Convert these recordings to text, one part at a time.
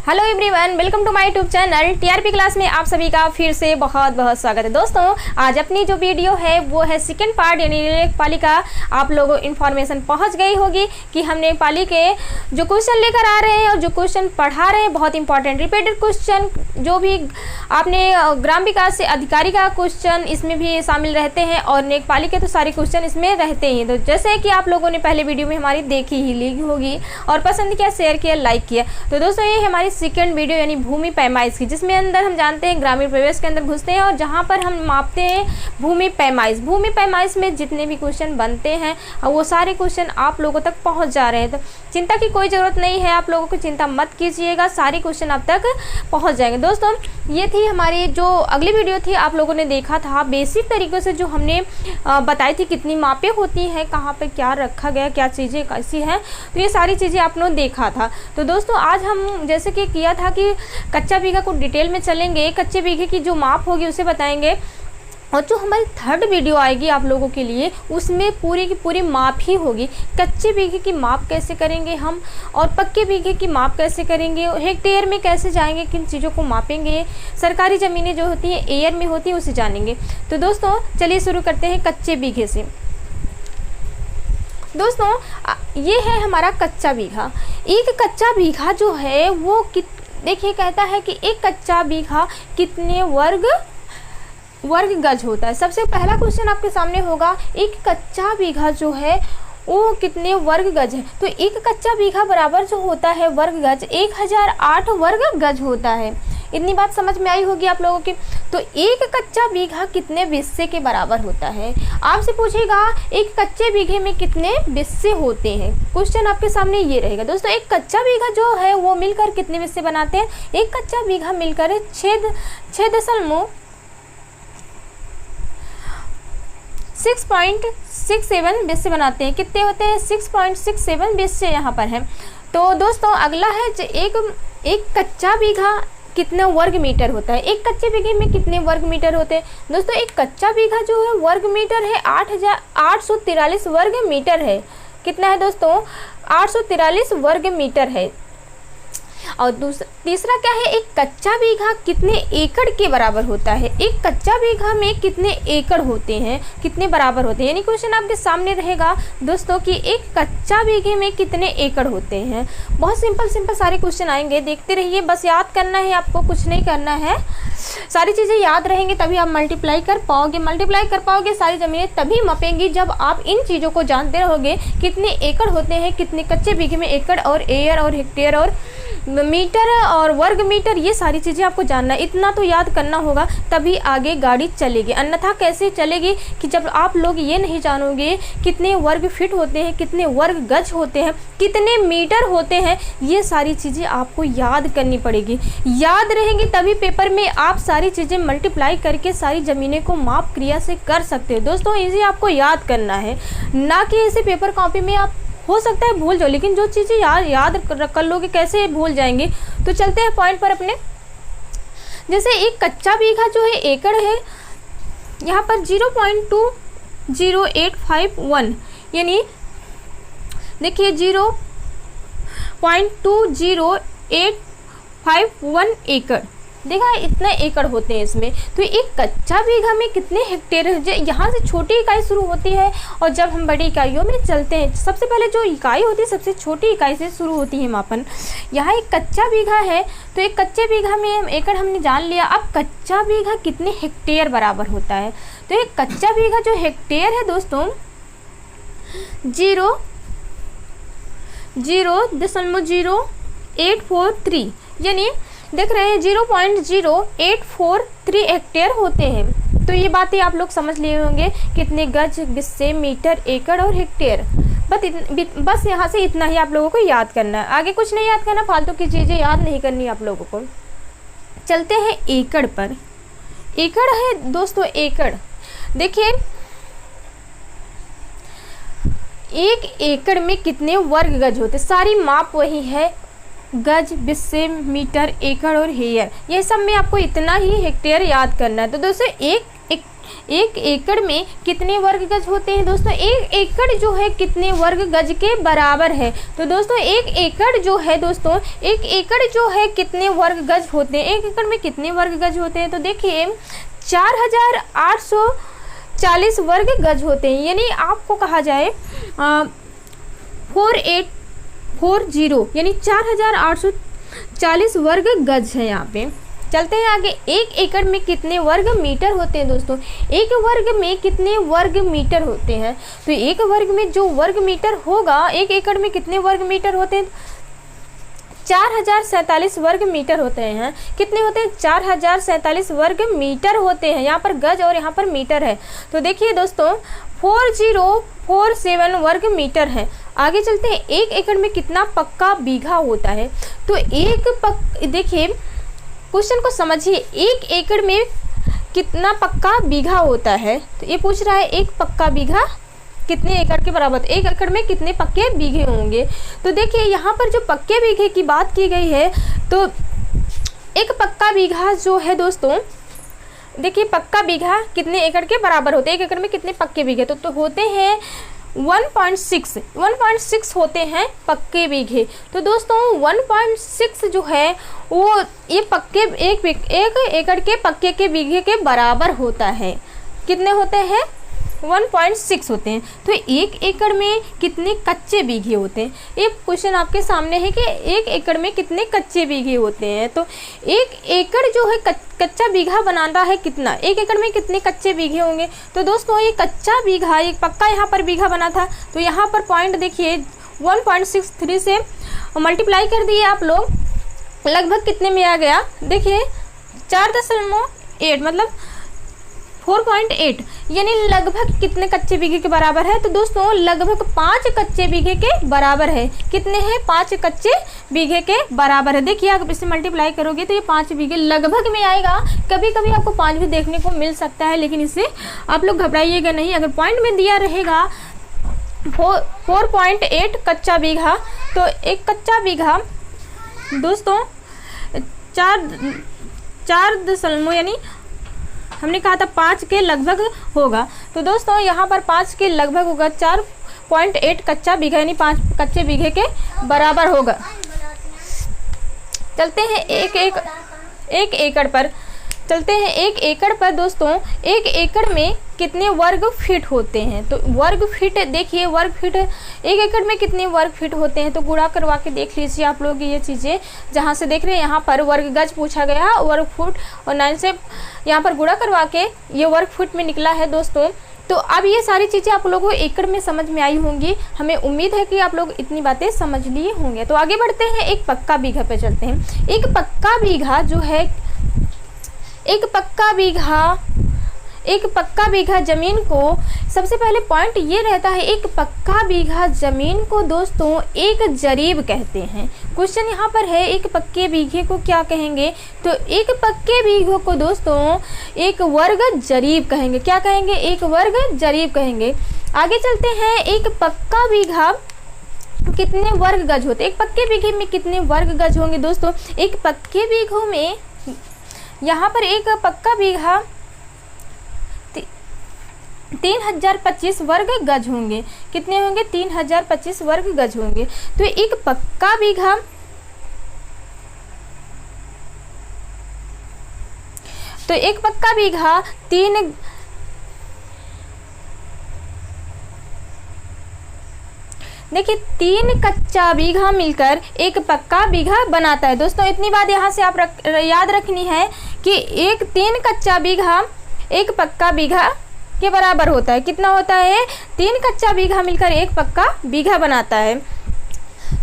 Hello everyone, welcome to my YouTube channel TRP class में आप सभी का फिर से बहुत बहुत स्वागत है। दोस्तों, आज अपनी जो वीडियो है वो है सेकंड पार्ट यानी लेखपाली का। आप लोगों इन्फॉर्मेशन पहुंच गई होगी कि हम लेखपाली के जो क्वेश्चन लेकर आ रहे हैं और जो क्वेश्चन पढ़ा रहे हैं बहुत इंपॉर्टेंट रिपीटेड क्वेश्चन, जो भी आपने ग्राम विकास से अधिकारी का क्वेश्चन इसमें भी शामिल रहते हैं और लेखपाली के तो सारे क्वेश्चन इसमें रहते हैं। तो जैसे कि आप लोगों ने पहले वीडियो में हमारी देखी ही ली होगी और पसंद किया, शेयर किया, लाइक किया। तो दोस्तों, ये हमारी सेकंड वीडियो यानी भूमि पैमाइश की, जिसमें अंदर हम जानते हैं ग्रामीण परिवेश के अंदर घुसते हैं और जहाँ पर हम मापते हैं भूमि पैमाइश। भूमि पैमाइश में जितने भी क्वेश्चन बनते हैं वो सारे क्वेश्चन आप लोगों तक पहुँच जा रहे हैं। तो चिंता की कोई ज़रूरत नहीं है, आप लोगों को चिंता मत कीजिएगा, सारे क्वेश्चन आप तक पहुँच जाएंगे। दोस्तों, ये थी हमारी जो अगली वीडियो थी, आप लोगों ने देखा था बेसिक तरीक़ों से जो हमने बताई थी कितनी मापें होती हैं, कहाँ पर क्या रखा गया, क्या चीज़ें कैसी हैं, तो ये सारी चीज़ें आपने देखा था। तो दोस्तों, आज हम जैसे कि किया था कि कच्चा बीघा को डिटेल में चलेंगे, कच्चे बीघे की जो माप होगी उसे बताएंगे और जो हमारी थर्ड वीडियो आएगी आप लोगों के लिए उसमें पूरी की पूरी माप ही होगी। कच्चे बीघे की माप कैसे करेंगे हम और पक्के बीघे की माप कैसे करेंगे, हेक्टेयर में कैसे जाएंगे, किन चीज़ों को मापेंगे, सरकारी ज़मीनें जो होती हैं एयर में होती है उसे जानेंगे। तो दोस्तों, चलिए शुरू करते हैं कच्चे बीघे से। दोस्तों, ये है हमारा कच्चा बीघा। एक कच्चा बीघा जो है वो देखिए कहता है कि एक कच्चा बीघा कितने वर्ग गज होता है। सबसे पहला क्वेश्चन आपके सामने होगा, एक कच्चा बीघा जो है वो कितने वर्ग गज है। तो एक कच्चा बीघा बराबर जो होता है वर्ग गज 1008 वर्ग गज होता है। इतनी बात समझ में आई होगी आप लोगों की। तो एक कच्चा बीघा कितने बिस्से के बराबर होता है। आपसे पूछेगा एक कच्चे बीघे में कितने बिस्से होते हैं, क्वेश्चन आपके सामने ये रहेगा। दोस्तों, एक कच्चा बीघा जो है वो मिलकर कितने बिस्से बनाते हैं। एक कच्चा बीघा मिलकर 6.67 बिस्से बनाते हैं। कितने होते हैं, 6.67 बिस्से यहाँ पर है। तो दोस्तों, अगला है एक कच्चा बीघा कितने वर्ग मीटर होता है। एक कच्चे बीघे में कितने वर्ग मीटर होते हैं। दोस्तों, एक कच्चा बीघा जो है वर्ग मीटर है 843 वर्ग मीटर है। कितना है दोस्तों, 843 वर्ग मीटर है। और तीसरा क्या है, एक कच्चा बीघा कितने एकड़ के बराबर होता है। एक कच्चा बीघा में कितने एकड़ होते हैं, कितने बराबर होते हैं, यानी क्वेश्चन आपके सामने रहेगा दोस्तों कि एक कच्चा बीघे में कितने एकड़ होते हैं। बहुत सिंपल सारे क्वेश्चन आएंगे, देखते रहिए, बस याद करना है आपको, कुछ नहीं करना है। सारी चीज़ें याद रहेंगी तभी आप मल्टीप्लाई कर पाओगे। सारी ज़मीनें तभी मापेंगी जब आप इन चीज़ों को जानते रहोगे, कितने एकड़ होते हैं, कितने कच्चे बीघे में एकड़ और एयर और हेक्टेयर और मीटर और वर्ग मीटर, ये सारी चीज़ें आपको जानना है। इतना तो याद करना होगा तभी आगे गाड़ी चलेगी, अन्यथा कैसे चलेगी कि जब आप लोग ये नहीं जानोगे कितने वर्ग फीट होते हैं, कितने वर्ग गज होते हैं, कितने मीटर होते हैं, ये सारी चीज़ें आपको याद करनी पड़ेगी। याद रहेंगी तभी पेपर में आप सारी चीज़ें मल्टीप्लाई करके सारी ज़मीनें को माप क्रिया से कर सकते हो। दोस्तों, इसे आपको याद करना है, ना कि इसे पेपर कॉपी में आप हो सकता है भूल जाओ, लेकिन जो चीज़ें याद कर लोगे कैसे भूल जाएंगे। तो चलते हैं पॉइंट पर अपने। जैसे एक कच्चा बीघा जो है एकड़ है, यहाँ पर 0.20851 यानी देखिए 0.20851 एकड़, देखा इतना एकड़ होते हैं इसमें। तो एक कच्चा बीघा में कितने हेक्टेयर है। यहाँ से छोटी इकाई शुरू होती है और जब हम बड़ी इकाइयों में चलते हैं, सबसे पहले जो इकाई होती है सबसे छोटी इकाई से शुरू होती है मापन। यहाँ एक कच्चा बीघा है तो एक कच्चे बीघा में एकड़ हमने जान लिया। अब कच्चा बीघा कितने हेक्टेयर बराबर होता है। तो एक कच्चा बीघा जो हेक्टेयर है दोस्तों 0.0843 यानी देख रहे हैं 0.0843 हेक्टेयर होते हैं। तो ये बातें आप लोग समझ लिए होंगे, कितने गज, बिस्से, मीटर, एकड़ और हेक्टेयर। बस यहाँ से इतना ही आप लोगों को याद करना है, आगे कुछ नहीं याद करना, फालतू की चीज़ें याद नहीं करनी आप लोगों को। चलते हैं एकड़ पर। एकड़ है दोस्तों, एकड़ देखिए एक एकड़ में कितने वर्ग गज होते, सारी माप वही है, गज, बिस्से, मीटर, एकड़ और हेयर, ये सब में आपको इतना ही हेक्टेयर याद करना है। तो दोस्तों, एक एक एकड़ में कितने वर्ग गज होते हैं दोस्तों? एक एकड़ जो है कितने वर्ग गज के बराबर है? तो दोस्तों एक एकड़ जो है दोस्तों, एक एकड़ जो है कितने वर्ग गज होते हैं? एक एकड़ में कितने वर्ग गज होते हैं? तो देखिए 4840 वर्ग गज होते हैं। यानी आपको कहा जाए 4840 यानी 4840 वर्ग गज है यहाँ पे। चलते हैं आगे। एक एकड़ में कितने वर्ग मीटर होते हैं दोस्तों? एक वर्ग में कितने वर्ग मीटर होते हैं? तो एक वर्ग में जो वर्ग मीटर होगा, एक एकड़ में कितने वर्ग मीटर होते हैं? 4047 वर्ग मीटर होते हैं। कितने होते हैं? 4047 वर्ग मीटर होते हैं। यहाँ पर गज और यहाँ पर मीटर है। तो देखिए दोस्तों 4047 वर्ग मीटर है। आगे चलते हैं। एक एकड़ में कितना पक्का बीघा होता है? तो देखिए क्वेश्चन को समझिए, एक एकड़ में कितना पक्का बीघा होता है? तो ये पूछ रहा है एक पक्का बीघा कितने एकड़ के बराबर? एक एकड़ में कितने पक्के बीघे होंगे? तो देखिए यहाँ पर जो पक्के बीघे की बात की गई है, तो एक पक्का बीघा जो है दोस्तों, देखिए पक्का बीघा कितने एकड़ के बराबर होते हैं? एक एकड़ में कितने पक्के बीघे? तो होते हैं 1.6 होते हैं पक्के बीघे। तो दोस्तों 1.6 जो है वो ये पक्के एक एकड़ के पक्के के बीघे के बराबर होता है। कितने होते हैं? 1.6 होते हैं। तो एक एकड़ में कितने कच्चे बीघे होते हैं? ये क्वेश्चन आपके सामने है कि एक एकड़ में कितने कच्चे बीघे होते हैं। तो एक एकड़ जो है कच्चा बीघा बनाना है कितना? एक एकड़ में कितने कच्चे बीघे होंगे? तो दोस्तों ये कच्चा बीघा, एक पक्का यहाँ पर बीघा बना था, तो यहाँ पर पॉइंट देखिए 1.63 से मल्टीप्लाई कर दिए आप लोग, लगभग कितने में आ गया? देखिए 4.8 मतलब 4.8 यानी लगभग कितने कच्चे बीघे के बराबर है? तो दोस्तों लगभग 5 कच्चे बीघे के बराबर है। कितने हैं? 5 कच्चे बीघे के बराबर है। देखिए आप इसे मल्टीप्लाई करोगे तो ये 5 बीघे लगभग में आएगा। कभी कभी आपको 5 भी देखने को मिल सकता है, लेकिन इससे आप लोग घबराइएगा नहीं। अगर पॉइंट में दिया रहेगा 4.8 कच्चा बीघा, तो एक कच्चा बीघा दोस्तों 4 यानी हमने कहा था 5 के लगभग होगा। तो दोस्तों यहाँ पर 5 के लगभग होगा, 4.8 कच्चा बीघा यानी 5 कच्चे बीघे के बराबर होगा। चलते हैं एक एकड़ पर। चलते हैं एक एकड़ पर दोस्तों, एक एकड़ में कितने वर्ग फीट होते हैं? तो वर्ग फीट देखिए, वर्ग फीट एक एकड़ में कितने वर्ग फीट होते हैं? तो गुणा करवा के देख लीजिए आप लोग ये चीज़ें। जहाँ से देख रहे हैं यहाँ पर वर्ग गज पूछा गया, वर्ग फुट, और 9 से यहाँ पर गुणा करवा के ये वर्ग फुट में निकला है दोस्तों। तो अब ये सारी चीज़ें आप लोगों को एकड़ में समझ में आई होंगी। हमें उम्मीद है कि आप लोग इतनी बातें समझ लिए होंगे। तो आगे बढ़ते हैं, एक पक्का बीघा पे चलते हैं। एक पक्का बीघा जो है, एक पक्का बीघा जमीन को, सबसे पहले पॉइंट ये रहता है, एक पक्का बीघा जमीन को दोस्तों एक जरीब कहते हैं। क्वेश्चन यहाँ पर है एक पक्के बीघे को क्या कहेंगे? तो एक पक्के बीघे को दोस्तों एक वर्ग जरीब कहेंगे। क्या कहेंगे? एक वर्ग जरीब कहेंगे। आगे चलते हैं, एक पक्का बीघा कितने वर्ग गज होते हैं? एक पक्के बीघे में कितने वर्ग गज होंगे दोस्तों? एक पक्के बीघों में यहाँ पर एक पक्का बीघा 3025 वर्ग गज होंगे। कितने होंगे? 3025 वर्ग गज होंगे। तो एक पक्का बीघा, तो एक पक्का बीघा देखिए 3 कच्चा बीघा मिलकर एक पक्का बीघा बनाता है। दोस्तों इतनी बात यहाँ से आप याद रखनी है कि 3 कच्चा बीघा एक पक्का बीघा के बराबर होता है। कितना होता है? 3 कच्चा बीघा मिलकर एक पक्का बीघा बनाता है।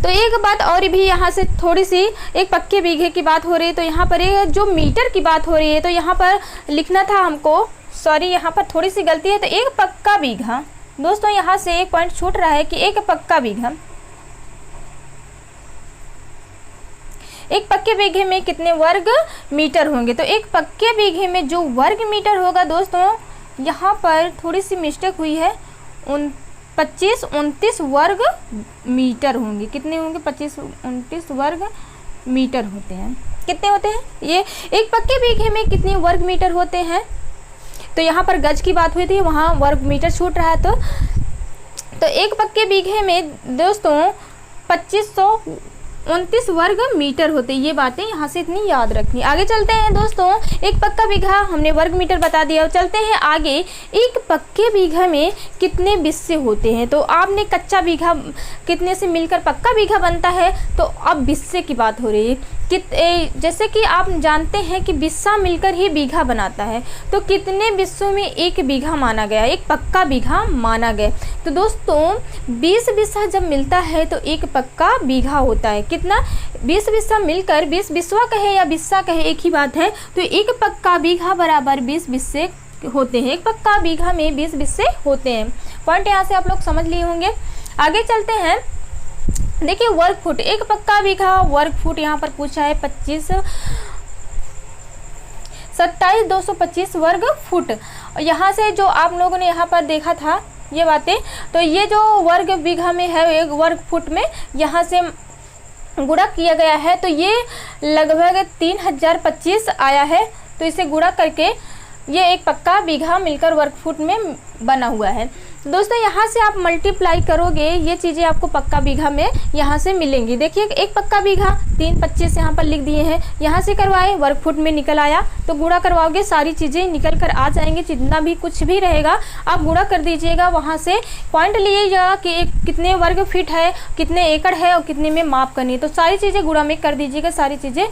तो एक बात और भी यहाँ से थोड़ी सी, एक पक्के बीघे की बात हो रही है, तो यहाँ पर एक जो मीटर की बात हो रही है, तो यहाँ पर लिखना था हमको, सॉरी यहाँ पर थोड़ी सी गलती है। तो एक पक्का बीघा दोस्तों, यहाँ से एक पॉइंट छूट रहा है कि एक पक्का बीघा, एक पक्के बीघे में कितने वर्ग मीटर होंगे? तो एक पक्के बीघे में जो वर्ग मीटर होगा दोस्तों, यहाँ पर थोड़ी सी मिस्टेक हुई है, 25-29 वर्ग मीटर होंगे। कितने होंगे? 25-29 वर्ग मीटर होते हैं। कितने होते हैं? ये एक पक्के बीघे में कितने वर्ग मीटर होते हैं? तो यहाँ पर गज की बात हुई थी, वहाँ वर्ग मीटर छूट रहा है। तो एक पक्के बीघे में दोस्तों 2529 वर्ग मीटर होते हैं। ये बातें यहाँ से इतनी याद रखनी। आगे चलते हैं दोस्तों, एक पक्का बीघा हमने वर्ग मीटर बता दिया। चलते हैं आगे, एक पक्के बीघा में कितने बिस्से होते हैं। तो आपने कच्चा बीघा कितने से मिलकर पक्का बीघा बनता है, तो अब बिस्से की बात हो रही है। जैसे कि आप जानते हैं कि बिस्सा मिलकर ही बीघा बनाता है, तो कितने बिस्सों में एक बीघा माना गया, एक पक्का बीघा माना गया। तो दोस्तों 20 बिस्सा जब मिलता है तो एक पक्का बीघा होता है। कितना? 20 बिस्सा मिलकर, 20 बिस्वा कहे या बिस्सा कहे एक ही बात है। तो एक पक्का बीघा बराबर 20 बिस्से होते हैं। एक पक्का बीघा में 20 बिस्से होते हैं। पॉइंट यहाँ से आप लोग समझ लिए होंगे। आगे चलते हैं, देखिए वर्ग फुट, एक पक्का बीघा वर्ग फुट यहाँ पर पूछा है 27,225 वर्ग फुट। यहाँ से जो आप लोगों ने यहाँ पर देखा था ये बातें, तो ये जो वर्ग बीघा में है, एक वर्ग फुट में यहाँ से गुणा किया गया है, तो ये लगभग 3025 आया है। तो इसे गुणा करके ये एक पक्का बीघा मिलकर वर्ग फुट में बना हुआ है। दोस्तों यहाँ से आप मल्टीप्लाई करोगे, ये चीज़ें आपको पक्का बीघा में यहाँ से मिलेंगी। देखिए एक पक्का बीघा 325 यहाँ पर लिख दिए हैं, यहाँ से करवाए वर्ग फुट में निकल आया। तो गुणा करवाओगे सारी चीज़ें निकल कर आ जाएंगी। जितना भी कुछ भी रहेगा आप गुणा कर दीजिएगा, वहाँ से पॉइंट लीजिएगा कि कितने वर्ग फीट है, कितने एकड़ है और कितने में माप करनी है। तो सारी चीज़ें गुणा में कर दीजिएगा, सारी चीज़ें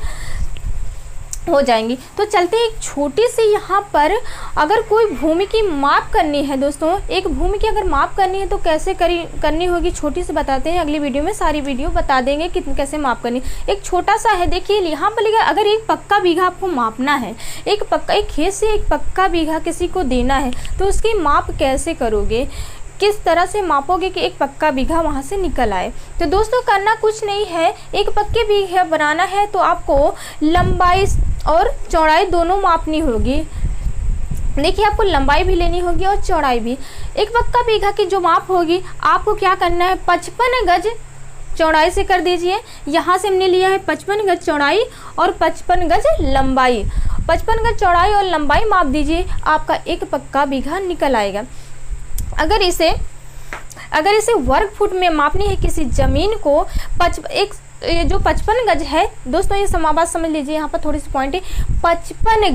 हो जाएंगी। तो चलते एक छोटी सी यहाँ पर, अगर कोई भूमि की माप करनी है दोस्तों, एक भूमि की अगर माप करनी है तो कैसे करनी होगी, छोटी सी बताते हैं। अगली वीडियो में सारी वीडियो बता देंगे कि कैसे माप करनी। एक छोटा सा है, देखिए यहाँ पर लिखा, अगर एक पक्का बीघा आपको मापना है, एक खेत से एक पक्का बीघा किसी को देना है, तो उसकी माप कैसे करोगे, किस तरह से मापोगे कि एक पक्का बीघा वहाँ से निकल आए। तो दोस्तों करना कुछ नहीं है, एक पक्के बीघा बनाना है तो आपको लंबाई और चौड़ाई दोनों मापनी होगी। देखिए आपको लंबाई भी लेनी होगी और चौड़ाई भी। एक पक्का बीघा की जो माप होगी, आपको क्या करना है, 55 गज चौड़ाई से कर दीजिए। यहाँ से हमने लिया है 55 गज चौड़ाई और 55 गज लंबाई। 55 गज चौड़ाई और लंबाई माप दीजिए, आपका एक पक्का बीघा निकल आएगा। अगर इसे वर्ग फुट में मापनी है किसी ज़मीन को, जो 55 गज है दोस्तों, ये बात समझ लीजिए, यहाँ पर थोड़ी सी पॉइंट है। 55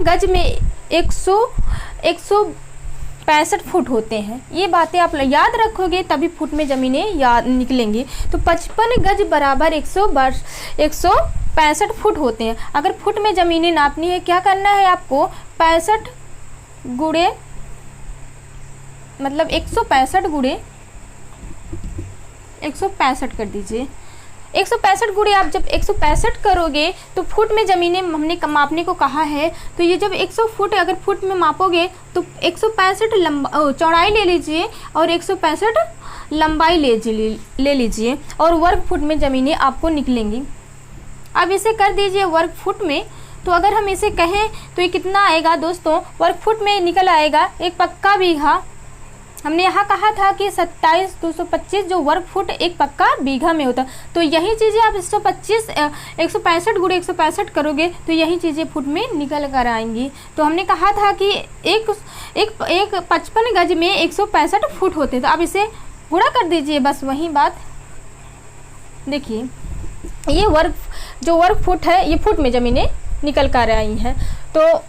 गज में 165 फुट होते हैं। ये बातें आप याद रखोगे तभी फुट में ज़मीनें याद निकलेंगी। तो 55 गज बराबर 165 फुट होते हैं। अगर फुट में ज़मीनें नापनी है, क्या करना है आपको, 65 गुणे मतलब 165 गुणे 165 कर दीजिए। 165 गुणे आप जब 165 करोगे तो फुट में ज़मीनें हमने मापने को कहा है। तो ये जब 100 फुट अगर फुट में मापोगे तो 165 चौड़ाई ले लीजिए और 165 लंबाई ले लीजिए और वर्ग फुट में ज़मीनें आपको निकलेंगी। अब इसे कर दीजिए वर्ग फुट में। तो अगर हम इसे कहें तो ये कितना आएगा दोस्तों, वर्ग फुट में निकल आएगा एक पक्का बीघा। हमने यहाँ कहा था कि 27,225 जो वर्ग फुट एक पक्का बीघा में होता। तो यही चीज़ें आप 165 गुणे 165 करोगे तो यही चीज़ें फुट में निकल कर आएंगी। तो हमने कहा था कि एक 55 गज में 165 फुट होते। तो आप इसे गुणा कर दीजिए, बस वही बात। देखिए ये जो वर्ग फुट है, ये फुट में ज़मीनें निकल कर आई हैं। तो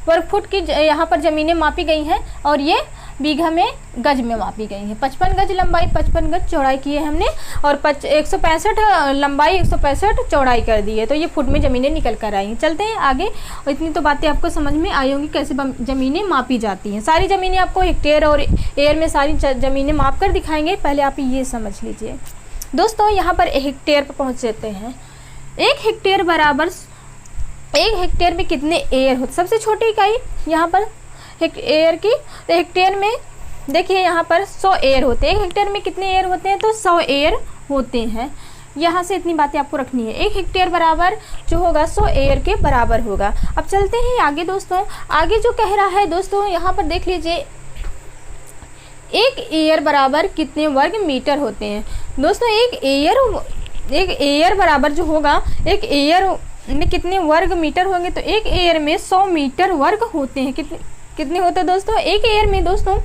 वर्ग फुट की यहाँ पर ज़मीनें मापी गई हैं और ये बीघा में गज में मापी गई है। 55 गज लंबाई 55 गज चौड़ाई की है हमने और 165 लंबाई 165 चौड़ाई कर दी है। तो ये फुट में ज़मीनें निकल कर आई हैं। चलते हैं आगे। और इतनी तो बातें आपको समझ में आई होंगी कैसे ज़मीनें मापी जाती हैं। सारी ज़मीनें आपको हेक्टेयर और एयर में सारी ज़मीनें माप कर दिखाएंगे। पहले आप ये समझ लीजिए दोस्तों, यहाँ पर हेक्टेयर पर पहुँच जाते हैं। एक हेक्टेयर में कितने एयर होते, सबसे छोटी इकाई यहाँ पर एयर की। तो हेक्टेयर में देखिए यहाँ पर 100 एयर होते हैं। एक हेक्टेयर में कितने एयर होते हैं, तो 100 एयर होते हैं। यहाँ से इतनी बातें आपको रखनी है। एक हेक्टेयर बराबर जो होगा 100 एयर के बराबर होगा। अब चलते हैं आगे दोस्तों। आगे जो कह रहा है दोस्तों, यहाँ पर देख लीजिए, एक एयर बराबर कितने वर्ग मीटर होते हैं। दोस्तों एक एयर बराबर जो होगा, एक एयर में कितने वर्ग मीटर होंगे, तो एक एयर में 100 मीटर वर्ग होते हैं। कितने होते हैं दोस्तों, एक एयर में दोस्तों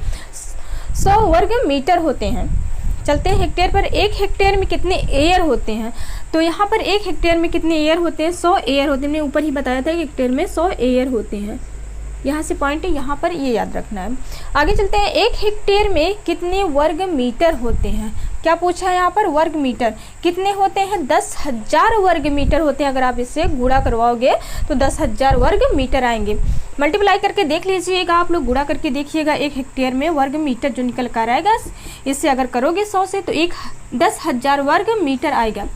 100 वर्ग मीटर होते हैं। चलते हैं हेक्टेयर पर, एक हेक्टेयर में कितने एयर होते हैं, तो यहाँ पर एक हेक्टेयर में कितने एयर होते हैं, 100 एयर होते हैं। मैंने ऊपर ही बताया था कि हेक्टेयर में 100 एयर होते हैं। यहाँ से पॉइंट है, यहाँ पर ये याद रखना है। आगे चलते हैं, एक हेक्टेयर में कितने वर्ग मीटर होते हैं। क्या पूछा है यहाँ पर, वर्ग मीटर कितने होते हैं, 10,000 वर्ग मीटर होते हैं। अगर आप इससे गुणा करवाओगे तो 10,000 वर्ग मीटर आएंगे। मल्टीप्लाई करके देख लीजिएगा, आप लोग गुणा करके देखिएगा, एक हेक्टेयर में वर्ग मीटर जो निकल कर आएगा, इससे अगर करोगे 100 से तो 10,000 वर्ग मीटर आएगा।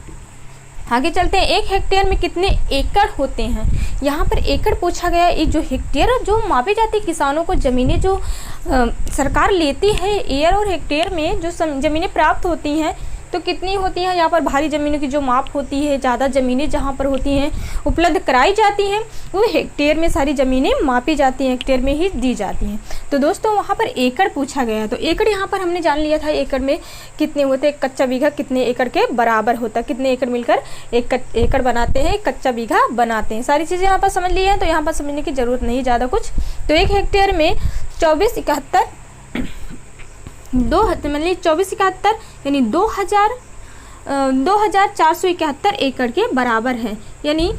आगे चलते हैं, एक हेक्टेयर में कितने एकड़ होते हैं। यहाँ पर एकड़ पूछा गया। ये जो हेक्टेयर जो मापी जाती है, किसानों को ज़मीनें जो सरकार लेती है, एयर और हेक्टेयर में जो ज़मीनें प्राप्त होती हैं तो कितनी होती हैं। यहाँ पर भारी ज़मीनों की जो माप होती है, ज़्यादा ज़मीनें जहाँ पर होती हैं उपलब्ध कराई जाती हैं, वो हेक्टेयर में सारी ज़मीनें मापी जाती हैं, हेक्टेयर में ही दी जाती हैं। तो दोस्तों वहाँ पर एकड़ पूछा गया, तो एकड़ यहाँ पर हमने जान लिया था, एकड़ में कितने होते हैं, एक कच्चा बीघा कितने एकड़ के बराबर होता है, कितने एकड़ मिलकर एक एकड़ बनाते हैं, एक कच्चा बीघा बनाते हैं। सारी चीज़ें यहाँ पर समझ ली हैं, तो यहाँ पर समझने की ज़रूरत नहीं ज़्यादा कुछ। तो एक हेक्टेयर में 2471 यानी 2471 एकड़ के बराबर है, यानी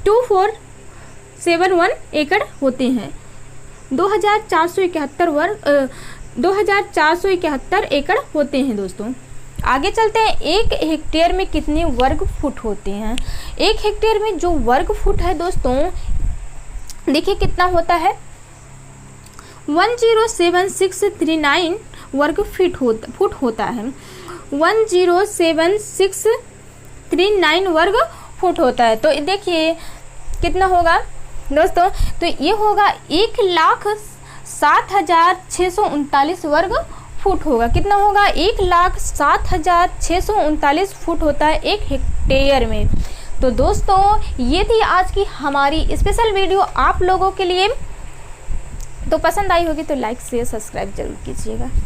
2471 एकड़ होते हैं। 2471 एकड़ होते हैं दोस्तों। आगे चलते हैं, एक हेक्टेयर में कितने वर्ग फुट होते हैं। एक हेक्टेयर में जो वर्ग फुट है दोस्तों, देखिए कितना होता है, 107639 वर्ग फुट होता है। 107639 वर्ग फुट होता है। तो देखिए कितना होगा दोस्तों, तो ये होगा 1,07,639 वर्ग फुट होगा। कितना होगा, 1,07,639 फुट होता है एक हेक्टेयर में। तो दोस्तों ये थी आज की हमारी स्पेशल वीडियो आप लोगों के लिए। तो पसंद आई होगी तो लाइक शेयर सब्सक्राइब जरूर कीजिएगा।